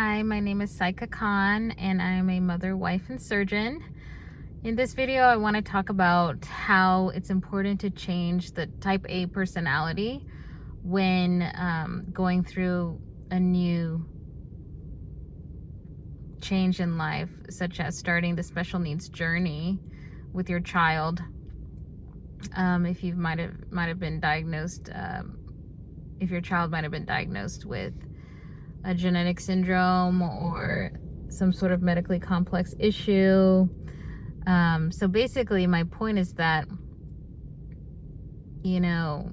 Hi, my name is SaiqaKhan and I'm a mother, wife, and surgeon. In this video, I want to talk about how it's important to change the type A personality when going through a new change in life, such as starting the special needs journey with your child. If you might have been diagnosed, if your child might have been diagnosed with a genetic syndrome or some sort of medically complex issue. So basically my point is that, you know,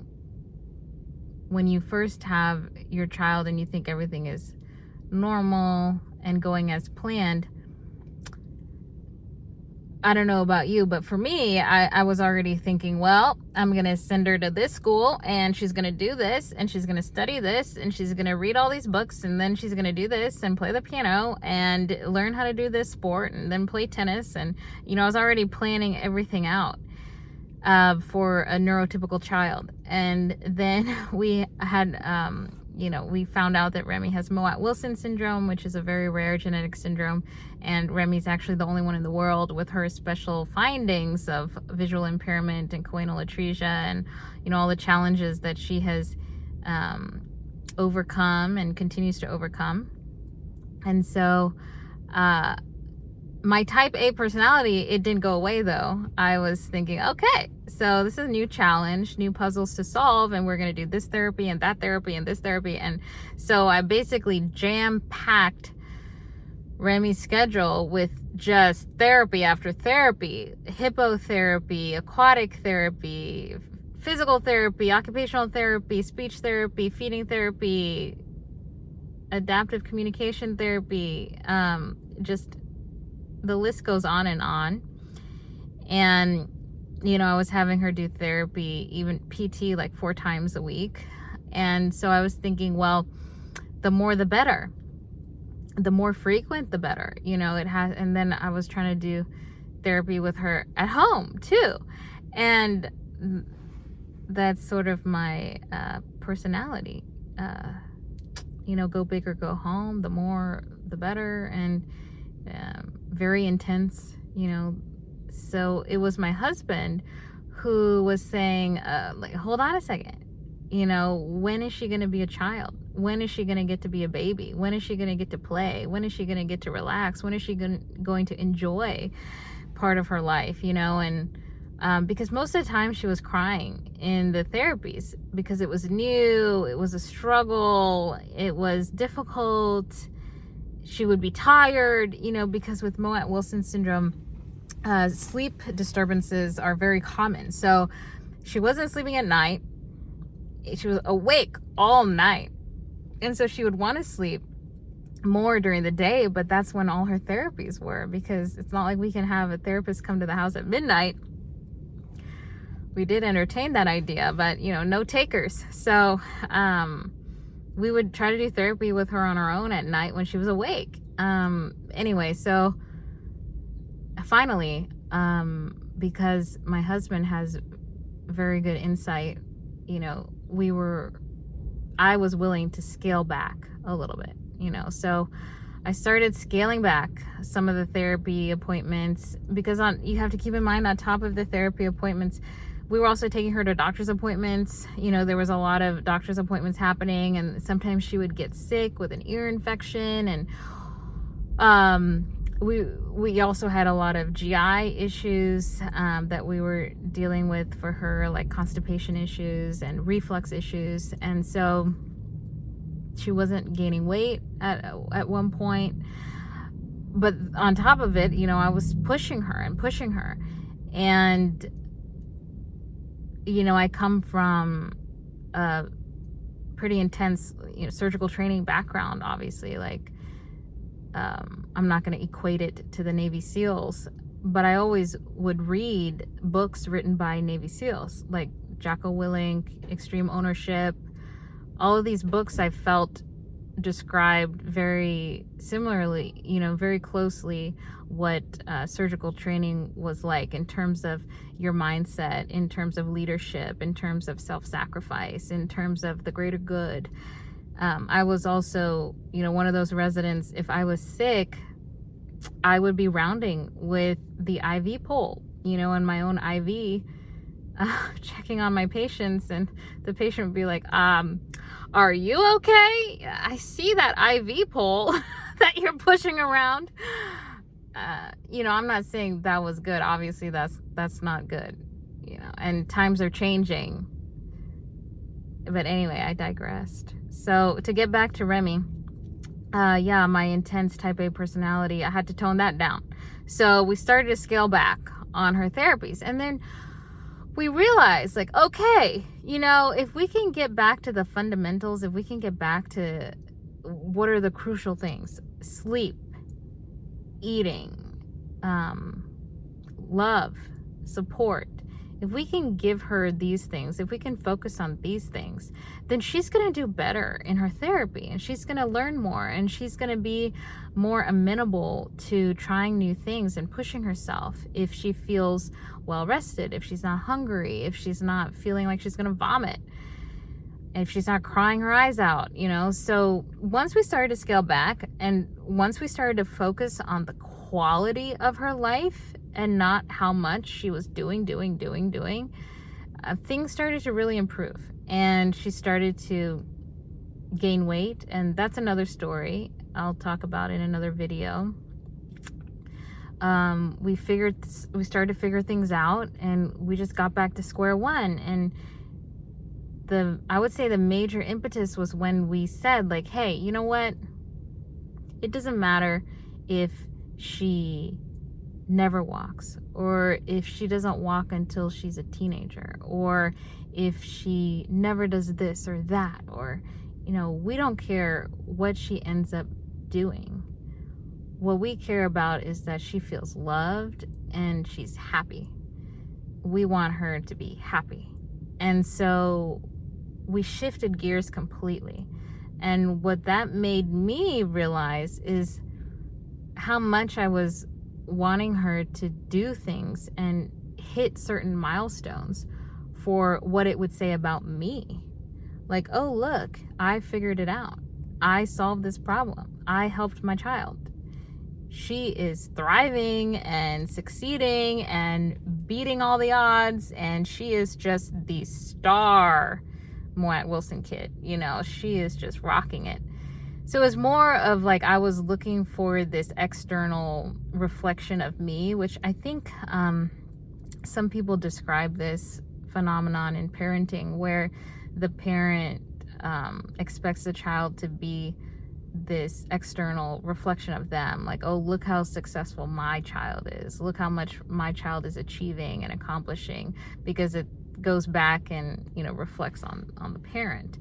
when you first have your child and you think everything is normal and going as planned, I don't know about you, but for me, I was already thinking, well, I'm going to send her to this school and she's going to do this and she's going to study this and she's going to read all these books and then she's going to do this and play the piano and learn how to do this sport and then play tennis. And, you know, I was already planning everything out for a neurotypical child. And then we had, we found out that Remy has Mowat-Wilson syndrome, which is a very rare genetic syndrome. And Remy's actually the only one in the world with her special findings of visual impairment and choanal atresia and, you know, all the challenges that she has overcome and continues to overcome. And so my type A personality, it didn't go away though. I was thinking, okay, so this is a new challenge, new puzzles to solve, and we're going to do this therapy and that therapy and this therapy. And so I basically jam-packed Remy's schedule with just therapy after therapy, hippotherapy, aquatic therapy, physical therapy, occupational therapy, speech therapy, feeding therapy, adaptive communication therapy, just the list goes on. And, you know, I was having her do therapy, even PT, like 4 times a week. And so I was thinking, well, the more the better. The more frequent, the better. You know, it has. And then I was trying to do therapy with her at home too. And that's sort of my personality. You know, go big or go home. The more, the better. And very intense, you know. So it was my husband who was saying, like, hold on a second. You know, when is she going to be a child? When is she going to get to be a baby? When is she going to get to play? When is she going to get to relax? When is she going to enjoy part of her life, you know? And because most of the time she was crying in the therapies because it was new, it was a struggle, it was difficult. She would be tired, you know, because with Mowat-Wilson syndrome, sleep disturbances are very common. So she wasn't sleeping at night. She was awake all night. And so she would want to sleep more during the day, but that's when all her therapies were, because it's not like we can have a therapist come to the house at midnight. We did entertain that idea, but, you know, no takers. So we would try to do therapy with her on our own at night when she was awake. Anyway, so finally, because my husband has very good insight, you know, I was willing to scale back a little bit, you know. So I started scaling back some of the therapy appointments, because you have to keep in mind, on top of the therapy appointments, we were also taking her to doctor's appointments. You know, there was a lot of doctor's appointments happening, and sometimes she would get sick with an ear infection. And we also had a lot of GI issues that we were dealing with for her, like constipation issues and reflux issues. And so she wasn't gaining weight at one point. But on top of it, you know, I was pushing her. And you know, I come from a pretty intense, you know, surgical training background, obviously. Like, I'm not going to equate it to the Navy SEALs, but I always would read books written by Navy SEALs, like Jocko Willink, Extreme Ownership. All of these books I felt described very similarly, you know, very closely what surgical training was like in terms of your mindset, in terms of leadership, in terms of self-sacrifice, in terms of the greater good. I was also, one of those residents, if I was sick, I would be rounding with the IV pole, and my own IV, checking on my patients, and the patient would be like, are you okay? I see that IV pole that you're pushing around. I'm not saying that was good. Obviously, that's not good, and times are changing. But anyway, I digressed. So to get back to Remy, my intense type A personality, I had to tone that down. So we started to scale back on her therapies. And then we realized, like, okay, if we can get back to the fundamentals, if we can get back to what are the crucial things: sleep, eating, love, support. If we can give her these things, if we can focus on these things, then she's going to do better in her therapy, and she's going to learn more, and she's going to be more amenable to trying new things and pushing herself if she feels well rested, if she's not hungry, if she's not feeling like she's going to vomit, if she's not crying her eyes out, So once we started to scale back, and once we started to focus on the quality of her life and not how much she was doing, things started to really improve. And she started to gain weight, and that's another story I'll talk about in another video. We started to figure things out, and we just got back to square one. And I would say the major impetus was when we said, like, hey, you know what? It doesn't matter if she never walks, or if she doesn't walk until she's a teenager, or if she never does this or that, or we don't care what she ends up doing. What we care about is that she feels loved and she's happy. We want her to be happy. And so we shifted gears completely. And what that made me realize is how much I was wanting her to do things and hit certain milestones for what it would say about me. Like, oh, look, I figured it out. I solved this problem. I helped my child. She is thriving and succeeding and beating all the odds, and she is just the star Moet Wilson kid. She is just rocking it. So it was more of like I was looking for this external reflection of me, which I think some people describe this phenomenon in parenting, where the parent expects the child to be this external reflection of them. Like, oh, look how successful my child is. Look how much my child is achieving and accomplishing, because it goes back and, reflects on the parent.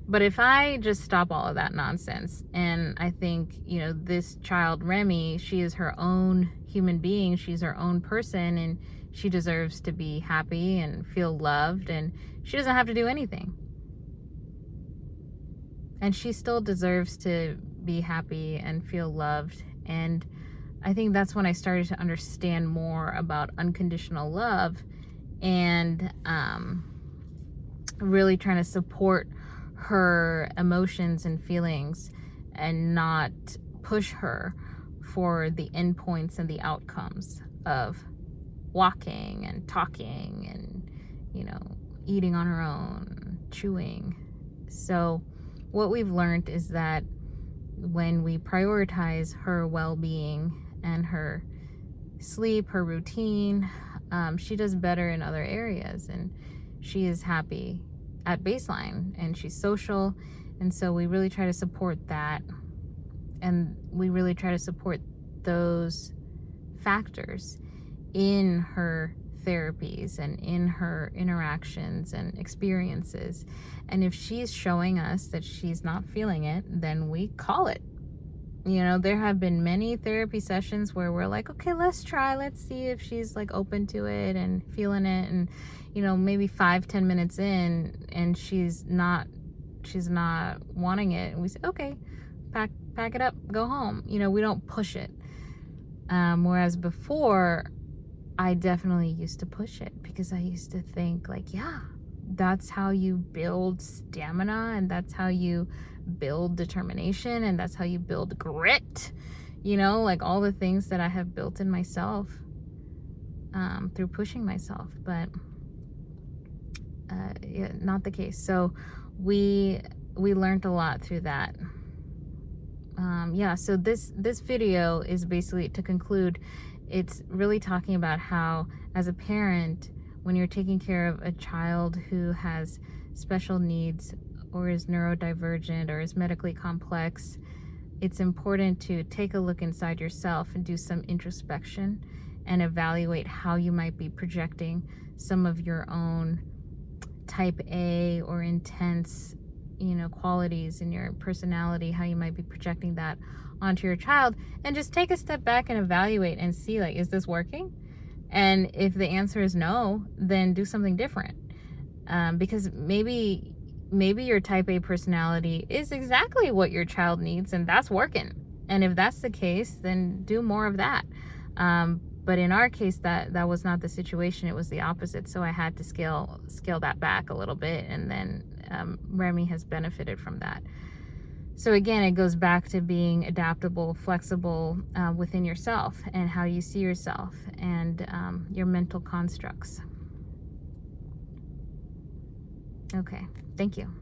But if I just stop all of that nonsense, and I think, this child, Remy, she is her own human being. She's her own person, and she deserves to be happy and feel loved, and she doesn't have to do anything. And she still deserves to be happy and feel loved. And I think that's when I started to understand more about unconditional love, and really trying to support her emotions and feelings, and not push her for the endpoints and the outcomes of walking and talking and, eating on her own, chewing. So what we've learned is that when we prioritize her well-being and her sleep, her routine, she does better in other areas, and she is happy at baseline, and she's social. And so we really try to support that, and we really try to support those factors in her therapies and in her interactions and experiences. And if she's showing us that she's not feeling it, then we call it. There have been many therapy sessions where we're like, okay, let's see if she's like open to it and feeling it. And, maybe 5-10 minutes in, and she's not wanting it. And we say, okay, pack it up, go home. We don't push it. Whereas before, I definitely used to push it, because I used to think like, yeah, that's how you build stamina, and that's how you build determination, and that's how you build grit, you know, like all the things that I have built in myself through pushing myself. But yeah, not the case. So we learned a lot through that. Yeah, so this video is basically, to conclude, it's really talking about how, as a parent, when you're taking care of a child who has special needs or is neurodivergent or is medically complex, it's important to take a look inside yourself and do some introspection and evaluate how you might be projecting some of your own type A or intense, you know, qualities in your personality, how you might be projecting that onto your child, and just take a step back and evaluate and see, like, is this working? And if the answer is no, then do something different. Because maybe your type A personality is exactly what your child needs, and that's working. And if that's the case, then do more of that. But in our case, that was not the situation. It was the opposite. So I had to scale that back a little bit, and then Remy has benefited from that. So again, it goes back to being adaptable, flexible within yourself and how you see yourself and your mental constructs. Okay, thank you.